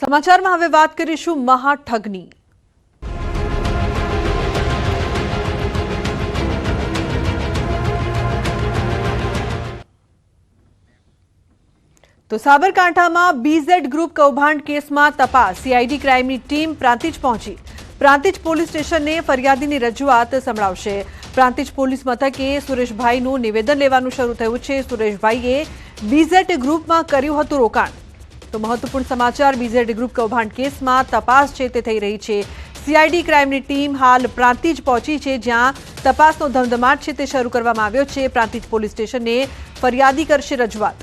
સમાચારમાં હવે વાત કરીશું મહાઠગની। તો સાબરકાંઠામાં બીઝેડ ગ્રુપ કૌભાંડ કેસમાં તપાસ સીઆઈડી ક્રાઇમની ટીમ પ્રાંતિજ પહોંચી। પ્રાંતિજ પોલીસ સ્ટેશને ફરિયાદીની રજૂઆત સંભળાવશે। પ્રાંતિજ પોલીસ મથકે સુરેશભાઈનું નિવેદન લેવાનું શરૂ થયું છે। સુરેશભાઈએ બીઝેડ ગ્રુપમાં કર્યું હતું રોકાણ। તો મહત્વપૂર્ણ સમાચાર, બીઝેડ ગ્રુપ કૌભાંડ કેસમાં તપાસ છે તે થઈ રહી છે। સીઆઈડી ક્રાઇમની ટીમ હાલ પ્રાંતિજ પહોંચી છે, જ્યાં તપાસનો ધમધમાટ છે તે શરૂ કરવામાં આવ્યો છે। પ્રાંતિજ પોલીસ સ્ટેશને ફરિયાદી કરશે રજૂઆત।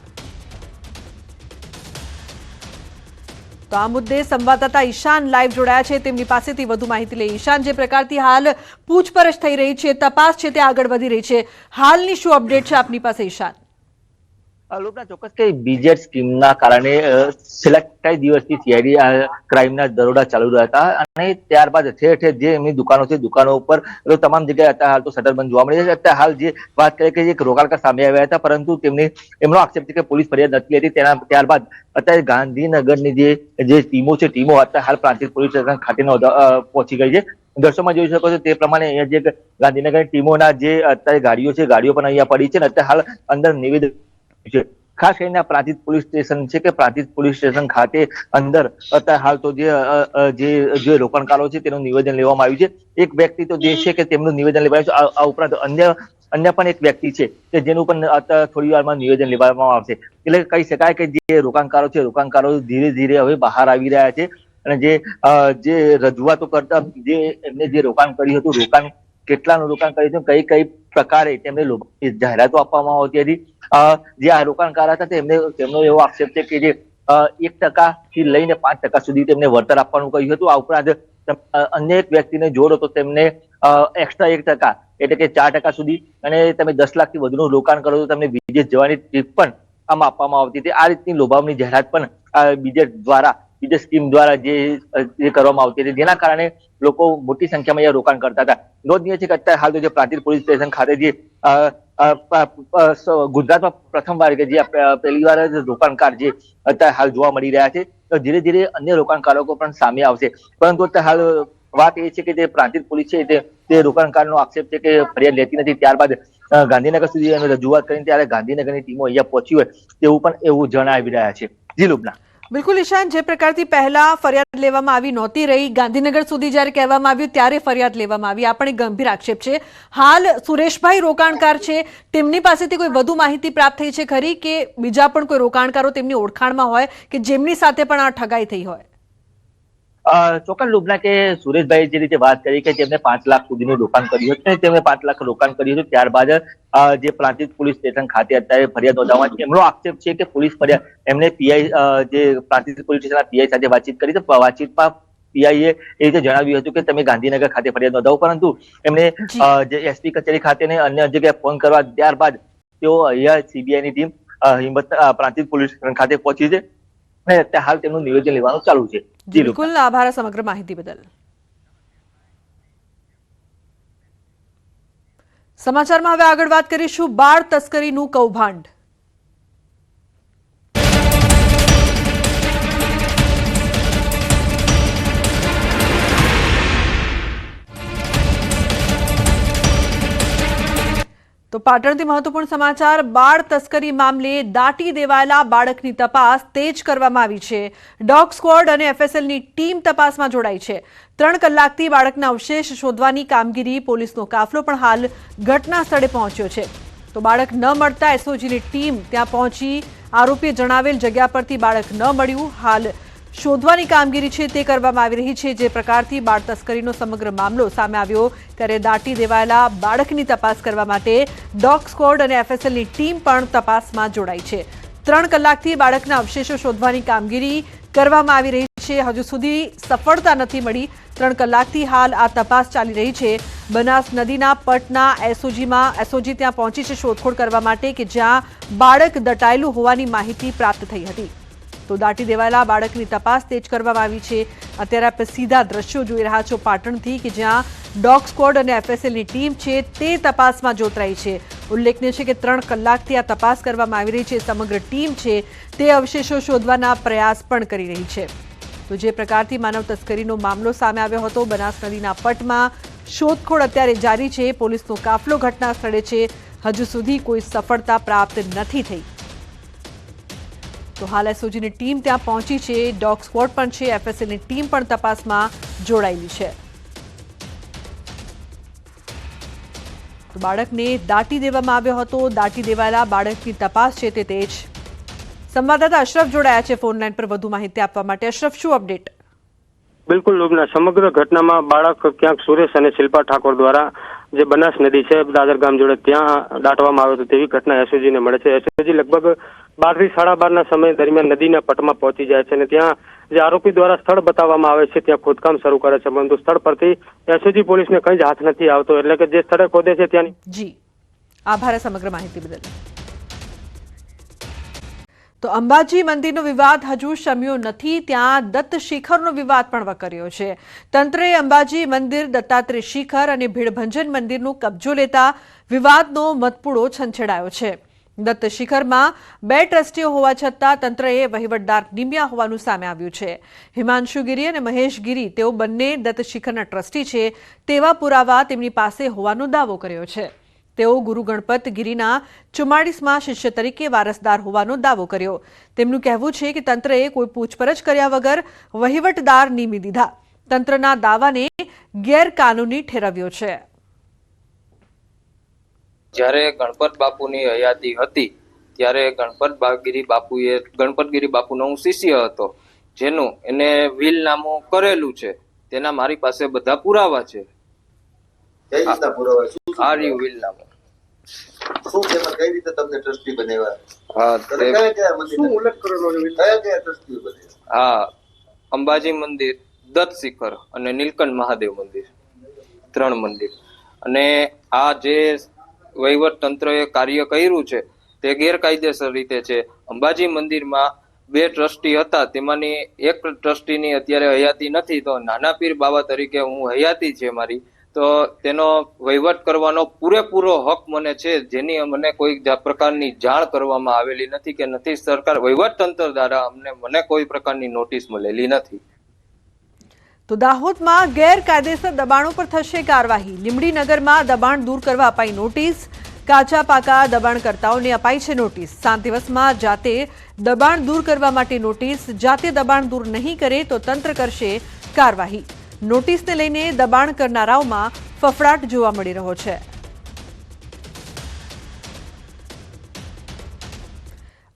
તો આ મુદ્દે સંવાદદાતા ઈશાન લાઈવ જોડાયા છે, તેમની પાસેથી વધુ માહિતી લઈએ। ઈશાન, જે પ્રકારથી હાલ પૂછપરછ થઈ રહી છે, તપાસ છે તે આગળ વધી રહી છે, હાલની શું અપડેટ છે આપની પાસે ઈશાન? લોકોના ચોક્કસ કે બીજેડ સ્કીમના કારણે છેલ્લા કઈ દિવસથી સીઆઈડી ક્રાઇમના દરોડા ચાલુ રહ્યા હતા અને ત્યારબાદ ઠેર ઠેર જે એમની દુકાનો છે, દુકાનો ઉપર તમામ જગ્યાએ અત્યારે હાલ તો શટર બંધ જોવા મળી છે। અત્યારે હાલ જે વાત કરીએ કે એક રોકાણકાર સામે આવ્યા હતા, પરંતુ એમનો આક્ષેપ છે કે પોલીસ ફરિયાદ નથી હતી। ત્યારબાદ અત્યારે ગાંધીનગરની જે ટીમો છે, ટીમો અત્યારે હાલ પ્રાંતિજ પોલીસ સ્ટેશન ખાતે પહોંચી ગઈ છે। દર્શકમાં જોઈ શકો છો તે પ્રમાણે અહીંયા જે ગાંધીનગર ટીમોના જે અત્યારે ગાડીઓ છે, ગાડીઓ પણ અહીંયા પડી છે અને અત્યારે હાલ અંદર નિવેદન ખાસ કરીને પ્રાંતિજ પોલીસ સ્ટેશન છે કે પ્રાંતિજ પોલીસ સ્ટેશન ખાતે અંદર અત્યારે હાલ તો જે રોકાણકારો છે તેનું નિવેદન લેવામાં આવ્યું છે। એક વ્યક્તિ તો જે છે કે તેમનું નિવેદન લેવાયું છે, આ ઉપરાંત અન્ય પણ એક વ્યક્તિ છે કે જેનું પણ થોડી વારમાં નિવેદન લેવામાં આવશે। એટલે કહી શકાય કે જે રોકાણકારો છે, રોકાણકારો ધીરે ધીરે હવે બહાર આવી રહ્યા છે અને જે રજૂઆતો કરતા એમને જે રોકાણ કર્યું હતું, રોકાણ કેટલાનું રોકાણ કર્યું હતું, કઈ કઈ પ્રકારે તેમને જાહેરાતો આપવામાં આવતી હતી, જે આ રોકાણકાર હતા તેમનો એવો આક્ષેપ છે કે જે 1% થી લઈને 5% સુધી તેમને વળતર આપવાનું કહ્યું હતું। આ ઉપરાંત અન્ય એક વ્યક્તિને જોડો તો તેમને એક્સ્ટ્રા 1% એટલે કે 4% સુધી, અને તમે 10 લાખથી વધુનું રોકાણ કરો તો તમને વિદેશ જવાની ટ્રીપ પણ આમાં આપવામાં આવતી હતી। આ રીતની લોભાવની જાહેરાત પણ બીજેડ સ્કીમ દ્વારા જે કરવામાં આવતી હતી, જેના કારણે લોકો મોટી સંખ્યામાં અહીંયા રોકાણ કરતા હતા। નોંધનીય છે કે અત્યારે હાલ તો જે પ્રાંતિજ પોલીસ સ્ટેશન ખાતે જે ગુજરાતમાં પ્રથમવાર કે જે પહેલી વાર રોકાણકાર જે અત્યારે હાલ જોવા મળી રહ્યા છે, તો ધીરે ધીરે અન્ય રોકાણકારો પણ સામે આવશે। પરંતુ અત્યારે હાલ વાત એ છે કે જે પ્રાંતિજ પોલીસ છે તે રોકાણકારનો આક્ષેપ છે કે ફરિયાદ લેતી નથી। ત્યારબાદ ગાંધીનગર સુધી અમે રજૂઆત કરીને ત્યારે ગાંધીનગરની ટીમો અહીંયા પહોંચી હોય તેવું પણ એવું જણાવી રહ્યા છે। જી લુબના। બિલકુલ ઈશાન, જે પ્રકારથી પહેલા ફરિયાદ લેવામાં આવી નહોતી રહી, ગાંધીનગર સુધી જ્યારે કહેવામાં આવ્યું ત્યારે ફરિયાદ લેવામાં આવી, આ પણ એક ગંભીર આક્ષેપ છે। હાલ સુરેશભાઈ રોકાણકાર છે, તેમની પાસેથી કોઈ વધુ માહિતી પ્રાપ્ત થઈ છે ખરી કે બીજા પણ કોઈ રોકાણકારો તેમની ઓળખાણમાં હોય કે જેમની સાથે પણ આ ઠગાઈ થઈ હોય? ચોક્કસ લુબના કે સુરેશભાઈ જે રીતે વાત કરી કે તેમને 5 લાખ સુધીનું રોકાણ કર્યું હતું, તેમને 5 લાખ રોકાણ કર્યું હતું, ત્યારબાદ જે પ્રાંતિજ પોલીસ સ્ટેશન ખાતે અત્યારે ફરિયાદ નોંધાવવામાં છે, એમનો આક્ષેપ છે કે પોલીસ ફરિયાદ એમને પીઆઈ જે પ્રાંતિજ પોલીસ સ્ટેશનના પીઆઈ સાથે વાતચીત કરી તો વાતચીતમાં પીઆઈએ એ રીતે જણાવ્યું હતું કે તમે ગાંધીનગર ખાતે ફરિયાદ નોંધાવો, પરંતુ એમને જે એસપી કચેરી ખાતે ને અન્ય જગ્યાએ ફોન કરવા ત્યારબાદ તેઓ અહીંયા સીબીઆઈની ટીમ હિંમત પ્રાંતિજ પોલીસ સ્ટેશન ખાતે પહોંચી છે અને અત્યારે હાલ તેમનું નિવેદન લેવાનું ચાલુ છે। બિલકુલ, આભાર સમગ્ર માહિતી બદલ। સમાચારમાં હવે આગળ વાત કરીશું બાળ તસ્કરીનું કૌભાંડ। તો પાટણથી મહત્વપૂર્ણ સમાચાર, બાળ તસ્કરી મામલે દાટી દેવાયેલા બાળકની તપાસ તેજ કરવામાં આવી છે। ડોગ સ્ક્વોડ અને એફએસએલની ટીમ તપાસમાં જોડાઈ છે। 3 કલાકથી બાળકના અવશેષ શોધવાની કામગીરી, પોલીસનો કાફલો પણ હાલ ઘટના સ્થળે પહોંચ્યો છે। તો બાળક ન મળતા એસઓજીની ટીમ ત્યાં પહોંચી, આરોપીએ જણાવેલ જગ્યા પરથી બાળક ન મળ્યું, હાલ શોધવાની કામગીરી છે તે કરવામાં આવી રહી છે। જે પ્રકારથી બાળ તસ્કરીનો સમગ્ર મામલો સામે આવ્યો ત્યારે દાટી દેવાયેલા બાળકની તપાસ કરવા માટે ડોગ સ્ક્વોડ અને એફએસએલની ટીમ પણ તપાસમાં જોડાઈ છે। 3 કલાકથી બાળકના અવશેષો શોધવાની કામગીરી કરવામાં આવી રહી છે, હજુ સુધી સફળતા નથી મળી। 3 કલાકથી હાલ આ તપાસ ચાલી રહી છે। બનાસ નદીના પટના એસઓજી ત્યાં પહોંચી છે શોધખોળ કરવા માટે કે જ્યાં બાળક દટાયેલું હોવાની માહિતી પ્રાપ્ત થઈ હતી। તો દાટી દેવાયેલા બાળકની તપાસ તેજ કરવામાં આવી છે। અત્યારે આપ સીધા દ્રશ્યો જોઈ રહ્યા છો પાટણથી કે જ્યાં ડોગ સ્ક્વોડ અને એફએસએલની ટીમ છે તે તપાસમાં જોતરાઈ છે। ઉલ્લેખનીય છે કે 3 કલાકથી આ તપાસ કરવામાં આવી રહી છે। સમગ્ર ટીમ છે તે અવશેષો શોધવાના પ્રયાસ પણ કરી રહી છે। તો જે પ્રકારથી માનવ તસ્કરીનો મામલો સામે આવ્યો હતો, બનાસ નદીના પટમાં શોધખોળ અત્યારે જારી છે. પોલીસનો કાફલો ઘટના સ્થળે છે. હજુ સુધી કોઈ સફળતા પ્રાપ્ત નથી થઈ. તો હાલ એસઓજીની ટીમ ત્યાં પહોંચી છે. ડોગ સ્ક્વોડ પણ છે. એફએસએલની ટીમ પણ તપાસમાં જોડાયેલી છે. તો બાળકને દાટી દેવામાં આવ્યો હતો. દાટી દેવાયેલા બાળકની તપાસ છે તે તેજ. સંવાદદાતા અશરફ જોડાયા છે ફોન લાઈન પર વધુ માહિતી આપવા માટે. અશરફ, શું અપડેટ? બિલકુલ લુબના, સમગ્ર ઘટનામાં બાળક ક્યાંક સુરેશ અને શિલ્પા ઠાકોર દ્વારા જે બનાસ નદી છે દાદર ગામ જોડે ત્યાં દાટવામાં આવ્યો હતો તેવી ઘટના એસઓજીને મળે છે. એસઓજી લગભગ 12 થી 12:30 સમય દરમિયાન નદીના પટમાં પહોંચી જાય છે અને ત્યાં જે આરોપી દ્વારા સ્થળ બતાવવામાં આવે છે ત્યાં ખોદકામ શરૂ કરે છે, પરંતુ સ્થળ પરથી એસઓજી પોલીસને કંઈ જ હાથ નથી આવતો. એટલે કે જે સ્થળે ખોદે છે ત્યાંની જી આભાર સમગ્ર માહિતી બદલ. તો અંબાજી મંદિરનો વિવાદ હજુ શમ્યો નથી. ત્યાં દત્ત શિખરનો વિવાદ પણ વકર્યો છે. તંત્રએ અંબાજી મંદિર, દત્તાત્રેય શિખર અને ભીડભંજન મંદિરનો કબજો લેતા વિવાદનો મતપૂડો છંછેડાયો છે. દત્ત શિખરમાં 2 ટ્રસ્ટીઓ હોવા છતાં તંત્રએ વહીવટદાર નિમ્યા હોવાનું સામે આવ્યું છે. હિમાંશુ ગિરી અને મહેશ ગિરી તેઓ બંને દત્ત શિખરના ટ્રસ્ટી છે તેવા પુરાવા તેમની પાસે હોવાનો દાવો કર્યો છે. તેઓ ગુરુ ગણપત ગિરીના 44માં શિષ્ય તરીકે વારસદાર હોવાનો દાવો કર્યો. તેમનું કહેવું છે કે તંત્રએ કોઈ પૂછપરછ કર્યા વગર વહીવટદાર નિમી દીધા. તંત્રના દાવાને ગેરકાનૂની ઠેરવ્યો છે. જ્યારે ગણપત બાપુની હયાતી હતી ત્યારે ગણપતગીરી બાપુનો હું શિષ્ય હતો, જેનું એને વીલનામું કરેલું છે. તેના મારી પાસે બધા પુરાવા છે. કઈ રીતના પુરાવા? આ રહ્યું વીલનામું. શું તેમાં કઈ રીતે તમને ટ્રસ્ટી બનાવ્યા? હા, કયા મંદિર? શું ઉલ્લેખ કરેલો છે? કયા ટ્રસ્ટી બનાવ્યા? હા, અંબાજી મંદિર, દત્ત શિખર અને નીલકંઠ મહાદેવ મંદિર, 3 મંદિર. અને આ જે વહીવટ તંત્રએ કાર્ય કર્યું છે તે ગેરકાયદેસર રીતે છે. અંબાજી મંદિરમાં 2 ટ્રસ્ટી હતા, તેમાંની એક ટ્રસ્ટીની અત્યારે હયાતી નથી, તો નાના પીર બાબા તરીકે હું હયાતી છે મારી, તો તેનો વહીવટ કરવાનો પૂરેપૂરો હક મને છે, જેની મને કોઈ પ્રકારની જાણ કરવામાં આવેલી નથી કે નથી સરકાર વહીવટ તંત્ર દ્વારા મને કોઈ પ્રકારની નોટિસ મળેલી નથી. તો દાહોદમાં ગેરકાયદેસર દબાણો પર થશે કાર્યવાહી. લીંબડીનગરમાં દબાણ દૂર કરવા અપાઈ નોટિસ. કાચા પાકા દબાણકર્તાઓને અપાઈ છે નોટિસ. 7 દિવસમાં જાતે દબાણ દૂર કરવા માટે નોટિસ. જાતે દબાણ દૂર નહીં કરે તો તંત્ર કરશે કાર્યવાહી. નોટિસને લઈને દબાણ કરનારાઓમાં ફફડાટ જોવા મળી રહ્યો છે.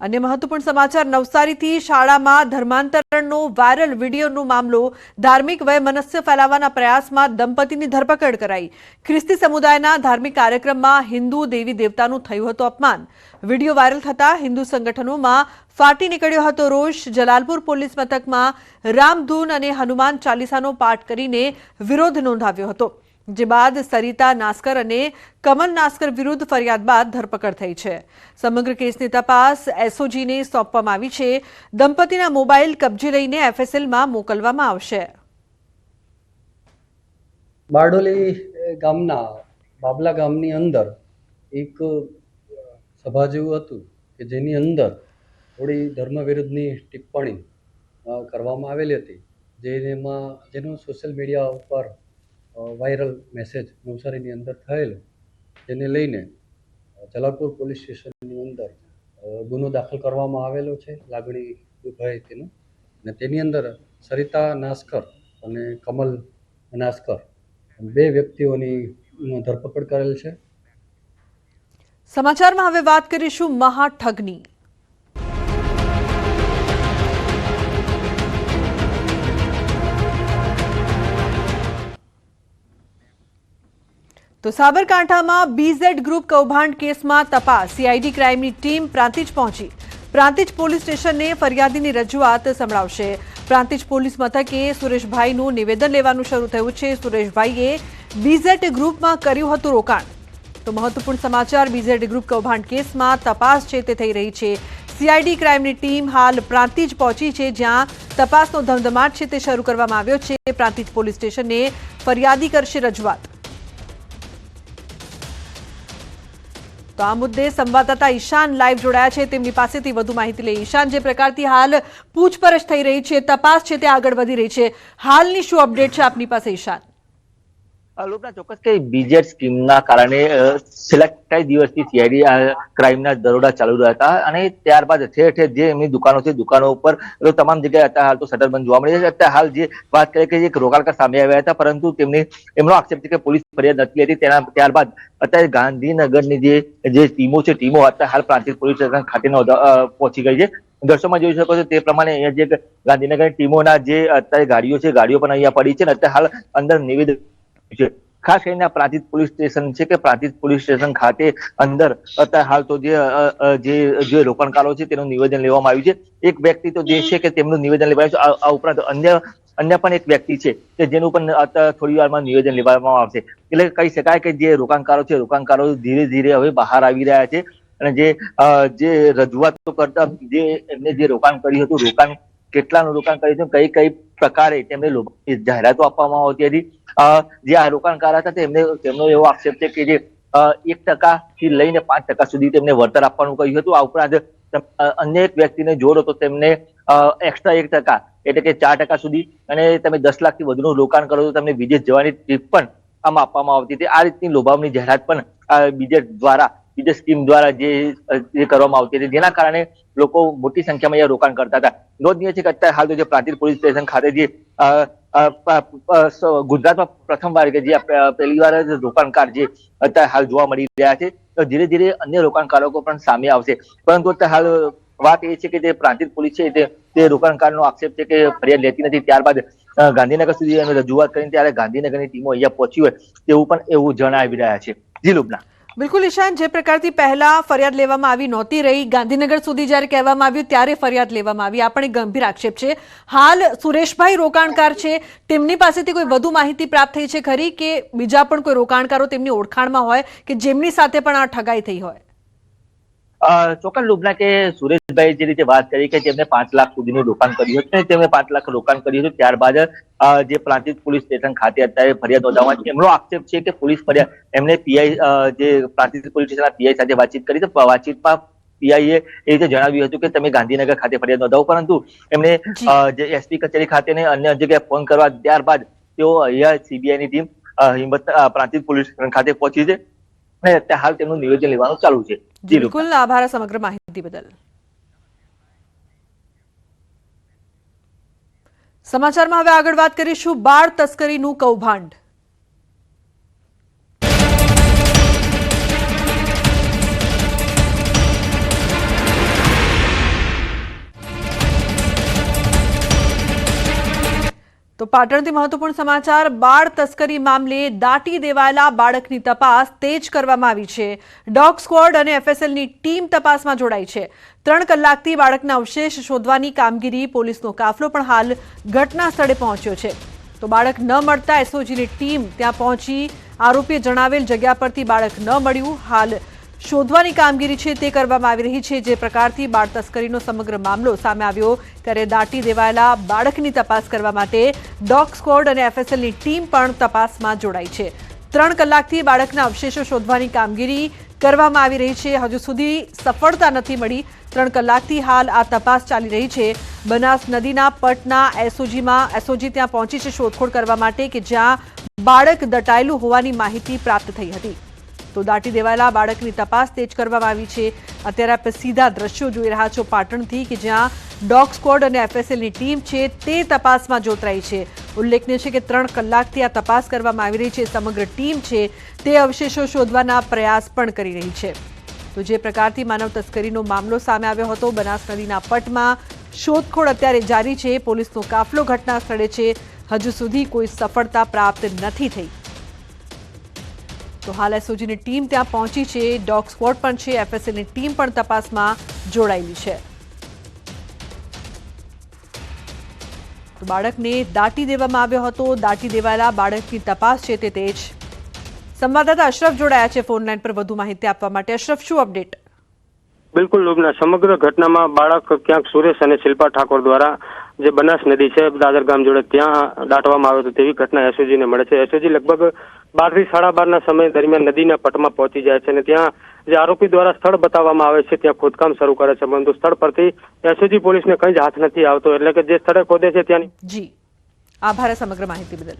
અન્ય મહત્વપૂર્ણ સમાચાર, નવસારીથી શાળામાં ધર્માંતરણનો વાયરલ વિડીયોનો મામલો. ધાર્મિક વયમનસ્ય ફેલાવવાના પ્રયાસમાં દંપતીની ધરપકડ કરાઈ. ખ્રિસ્તી સમુદાયના ધાર્મિક કાર્યક્રમમાં હિન્દુ દેવી દેવતાનું થયું હતું અપમાન. વિડીયો વાયરલ થતા હિન્દુ સંગઠનોમાં ફાટી નીકળ્યો હતો રોષ. જલાલપુર પોલીસ મથકમાં રામધૂન અને હનુમાન ચાલીસાનો પાઠ કરીને વિરોધ નોંધાવ્યો હતો. જે બાદ સરિતા નાસ્કર અને કમલ નાસ્કર વિરુદ્ધ ફરિયાદ બાદ ધરપકડ થઈ છે. સમગ્ર કેસની તપાસ એસઓજીને સોંપવામાં આવી છે. દંપતીના મોબાઈલ કબજે લઈને એફએસએલમાં મોકલવામાં આવશે. બારડોલી ગામના બાબલા ગામની અંદર એક સભા જેવું હતું કે જેની અંદર થોડી ધર્મ વિરુદ્ધની ટિપ્પણી કરવામાં આવેલી હતી, જેનો સોશિયલ મીડિયા ઉપર વાયરલ મેસેજ નવસારીની અંદર થયેલો, જેને લઈને જલાલપુર પોલીસ સ્ટેશનની અંદર ગુનો દાખલ કરવામાં આવેલો છે. લાગણી દુભાઈ તેનું, અને તેની અંદર સરિતા નાસ્કર અને કમલ નાસ્કર 2 વ્યક્તિઓની ધરપકડ કરેલ છે. સમાચારમાં હવે વાત કરીશું મહાઠગની. તો સાબરકાંઠામાં બીઝેડ ગ્રુપ કૌભાંડ કેસમાં તપાસ. સીઆઈડી ક્રાઇમની ટીમ પ્રાંતિજ પહોંચી. પ્રાંતિજ પોલીસ સ્ટેશનને ફરિયાદીની રજૂઆત સંભળાવશે. પ્રાંતિજ પોલીસ મથકે સુરેશભાઈનું નિવેદન લેવાનું શરૂ થયું છે. સુરેશભાઈએ બીઝેડ ગ્રુપમાં કર્યું હતું રોકાણ. તો મહત્વપૂર્ણ સમાચાર, બીઝેડ ગ્રુપ કૌભાંડ કેસમાં તપાસ છે તે થઈ રહી છે. સીઆઈડી ક્રાઇમની ટીમ હાલ પ્રાંતિજ પહોંચી છે, જ્યાં તપાસનો ધમધમાટ છે તે શરૂ કરવામાં આવ્યો છે. પ્રાંતિજ પોલીસ સ્ટેશને ફરિયાદી કરશે રજૂઆત. તો આ મુદ્દે સંવાદદાતા ઈશાન લાઈવ જોડાયા છે, તેમની પાસેથી વધુ માહિતી લઈએ. ઈશાન, જે પ્રકારથી હાલ પૂછપરછ થઈ રહી છે, તપાસ છે તે આગળ વધી રહી છે, હાલની શું અપડેટ છે આપની પાસે ઈશાન? લોકોના ચોક્કસ કે બીજેટ સ્કીમના કારણે છેલ્લા કેટલાય દિવસથી સીઆઈડી ક્રાઇમના દરોડા ચાલુ રહ્યા હતા અને ત્યારબાદ ઠેર ઠેર જે એમની દુકાનો છે, દુકાનો ઉપર તમામ જગ્યાએ અત્યારે હાલ તો શટરબંધ જોવા મળી છે. અત્યારે હાલ જે વાત કરીએ કે એક રોકાણકાર સામે આવ્યા હતા, પરંતુ એમનો આક્ષેપ છે કે પોલીસ ફરિયાદ નથી હતી. ત્યારબાદ અત્યારે ગાંધીનગરની જે ટીમો છે, ટીમો અત્યારે હાલ પ્રાંતિજ પોલીસ સ્ટેશન ખાતે પહોંચી ગઈ છે. દ્રશ્યોમાં જોઈ શકો છો તે પ્રમાણે અહીંયા જે ગાંધીનગર ટીમોના જે અત્યારે ગાડીઓ છે, ગાડીઓ પણ અહીંયા પડી છે અને અત્યારે હાલ અંદર નિવેદન છે. ખાસ કરીને પ્રાંતિજ પોલીસ સ્ટેશન છે કે પ્રાંતિજ પોલીસ સ્ટેશન ખાતે અંદર અત્યારે હાલ તો જે રોકાણકારો છે તેનું નિવેદન લેવામાં આવ્યું છે. એક વ્યક્તિ તો જે છે કે તેમનું નિવેદન લેવાયું છે. આ ઉપરાંત અન્ય પણ એક વ્યક્તિ છે કે જેનું પણ થોડી વારમાં નિવેદન લેવામાં આવશે. એટલે કહી શકાય કે જે રોકાણકારો ધીરે ધીરે હવે બહાર આવી રહ્યા છે અને જે રજૂઆતો કરતા એમને જે રોકાણ કર્યું હતું, કેટલાનું રોકાણ કર્યું હતું, કઈ પ્રકારે તેમને જાહેરાતો આપવામાં આવતી હતી. જે આ રોકાણકાર હતા તેમનો એવો આક્ષેપ છે કે જે 1% થી લઈને 5% સુધી તેમને વળતર આપવાનું કહ્યું હતું. આ ઉપરાંત અન્ય એક વ્યક્તિને જોડો તો તેમને એક્સ્ટ્રા 1% એટલે કે 4% સુધી, અને તમે 10 લાખથી વધુનું રોકાણ કરો તો તમને વિદેશ જવાની ટ્રીપ પણ આમાં આપવામાં આવતી હતી. આ રીતની લોભામણી જાહેરાત પણ બીજેટ સ્કીમ દ્વારા જે કરવામાં આવતી હતી, જેના કારણે લોકો મોટી સંખ્યામાં અહીંયા રોકાણ કરતા હતા. નોંધનીય છે કે અત્યારે હાલ તો જે પ્રાંતિજ પોલીસ સ્ટેશન ખાતે જે ગુજરાતમાં પ્રથમવાર કે જે પહેલી વાર રોકાણકાર જે અત્યારે હાલ જોવા મળી રહ્યા છે, તો ધીરે ધીરે અન્ય રોકાણકારો પણ સામે આવશે. પરંતુ અત્યારે હાલ વાત એ છે કે જે પ્રાંતિજ પોલીસ છે તે રોકાણકારનો આક્ષેપ છે કે ફરિયાદ લેતી નથી. ત્યારબાદ ગાંધીનગર સુધી અમે રજૂઆત કરીને ત્યારે ગાંધીનગરની ટીમો અહીંયા પહોંચી હોય તેવું પણ એવું જણાવી રહ્યા છે. જી લુબના. બિલકુલ ઈશાન, જે પ્રકારથી પહેલા ફરિયાદ લેવામાં આવી નહોતી રહી, ગાંધીનગર સુધી જ્યારે કહેવામાં આવ્યું ત્યારે ફરિયાદ લેવામાં આવી, આ પણ એક ગંભીર આક્ષેપ છે. હાલ સુરેશભાઈ રોકાણકાર છે, તેમની પાસેથી કોઈ વધુ માહિતી પ્રાપ્ત થઈ છે ખરી કે બીજા પણ કોઈ રોકાણકારો તેમની ઓળખાણમાં હોય કે જેમની સાથે પણ આ ઠગાઈ થઈ હોય? ચોક્કસ લુબના કે સુરેશભાઈ જે રીતે વાત કરી કે તેમને 5 લાખ સુધીનું રોકાણ કર્યું હતું, તેમને 5 લાખ રોકાણ કર્યું હતું. ત્યારબાદ જે પ્રાંતિજ પોલીસ સ્ટેશન ખાતે અત્યારે ફરિયાદ નોંધાવવા એમનો આક્ષેપ છે કે પોલીસ ફરિયાદ એમને પીઆઈ જે પ્રાંતિજ પોલીસ સ્ટેશનના પીઆઈ સાથે વાતચીત કરી તો વાતચીતમાં પીઆઈએ એ રીતે જણાવ્યું હતું કે તમે ગાંધીનગર ખાતે ફરિયાદ નોંધાવો, પરંતુ એમને જે એસપી કચેરી ખાતે ને અન્ય જગ્યાએ ફોન કરવા ત્યારબાદ તેઓ અહીંયા સીબીઆઈની ટીમ હિંમત પ્રાંતિજ પોલીસ સ્ટેશન ખાતે પહોંચી છે અને અત્યારે હાલ તેમનું નિવેદન લેવાનું ચાલુ છે. બિલકુલ, આભાર સમગ્ર માહિતી બદલ. સમાચારમાં હવે આગળ વાત કરીશું બાળ તસ્કરીનું કૌભાંડ. તો પાટણથી મહત્વપૂર્ણ સમાચાર. બાળ તસ્કરી મામલે દાટી દેવાયેલા બાળકની તપાસ તેજ કરવામાં આવી છે. ડોગ સ્ક્વોડ અને એફએસએલની ટીમ તપાસમાં જોડાઈ છે. 3 કલાકથી બાળકના અવશેષ શોધવાની કામગીરી, પોલીસનો કાફલો પણ હાલ ઘટના સ્થળે પહોંચ્યો છે. તો બાળક ન મળતા એસઓજીની ટીમ ત્યાં પહોંચી. આરોપીએ જણાવેલ જગ્યા પરથી બાળક ન મળ્યું. હાલ શોધવાની કામગીરી છે તે કરવામાં આવી રહી છે. જે પ્રકારથી બાળ તસ્કરીનો સમગ્ર મામલો સામે આવ્યો ત્યારે દાટી દેવાયેલા બાળકની તપાસ કરવા માટે ડોગ સ્ક્વોડ અને એફએસએલની ટીમ પણ તપાસમાં જોડાઈ છે. 3 કલાકથી બાળકના અવશેષો શોધવાની કામગીરી કરવામાં આવી રહી છે. હજુ સુધી સફળતા નથી મળી. 3 કલાકથી હાલ આ તપાસ ચાલી રહી છે. બનાસ નદીના પટના એસઓજી ત્યાં પહોંચી છે શોધખોળ કરવા માટે કે જ્યાં બાળક દટાયેલું હોવાની માહિતી પ્રાપ્ત થઈ હતી. તો દાટી દેવાયેલા બાળકની તપાસ તેજ કરવામાં આવી છે. અત્યારે આપણે સીધા દ્રશ્યો જોઈ રહ્યા છો પાટણથી કે જ્યાં ડોગ સ્ક્વોડ અને એફએસએલની ટીમ છે તે તપાસમાં જોતરાઈ છે. ઉલ્લેખનીય છે કે 3 કલાકથી આ તપાસ કરવામાં આવી રહી છે. સમગ્ર ટીમ છે તે અવશેષો શોધવાના પ્રયાસ પણ કરી રહી છે. તો જે પ્રકારથી માનવ તસ્કરીનો મામલો સામે આવ્યો હતો બનાસ નદીના પટમાં, શોધખોળ અત્યારે જારી છે. પોલીસનો કાફલો ઘટના સ્થળે છે. હજુ સુધી કોઈ સફળતા પ્રાપ્ત નથી થઈ. તો હાલ એસઓજીની ટીમ ત્યાં પહોંચી છે. ડોગ સ્ક્વોડ પણ છે, એફએસએલની ટીમ પણ તપાસમાં જોડાયેલી છે. તો બાળકને દાટી દેવામાં આવ્યો હતો. દાટી દેવાયેલા બાળકની તપાસ છે તે તેજ. સંવાદદાતા અશરફ જોડાયા છે ફોનલાઈન પર વધુ માહિતી આપવા માટે. અશરફ, શું અપડેટ? બિલકુલ લુબના, સમગ્ર ઘટનામાં બાળક ક્યાંક સુરેશ અને શિલ્પા ઠાકોર દ્વારા જે બનાસ નદી છે દાદર ગામ જોડે ત્યાં દાટવામાં આવ્યો હતો તેવી ઘટના એસઓજીને મળે છે. એસઓજી લગભગ 12 થી 12:30 સમય દરમિયાન નદીના પટમાં પહોંચી જાય છે અને ત્યાં જે આરોપી દ્વારા સ્થળ બતાવવામાં આવે છે ત્યાં ખોદકામ શરૂ કરે છે, પરંતુ સ્થળ પરથી એસઓજી પોલીસને કંઈ જ હાથ નથી આવતો, એટલે કે જે સ્થળે ખોદે છે ત્યાંની જી આભાર સમગ્ર માહિતી બદલ.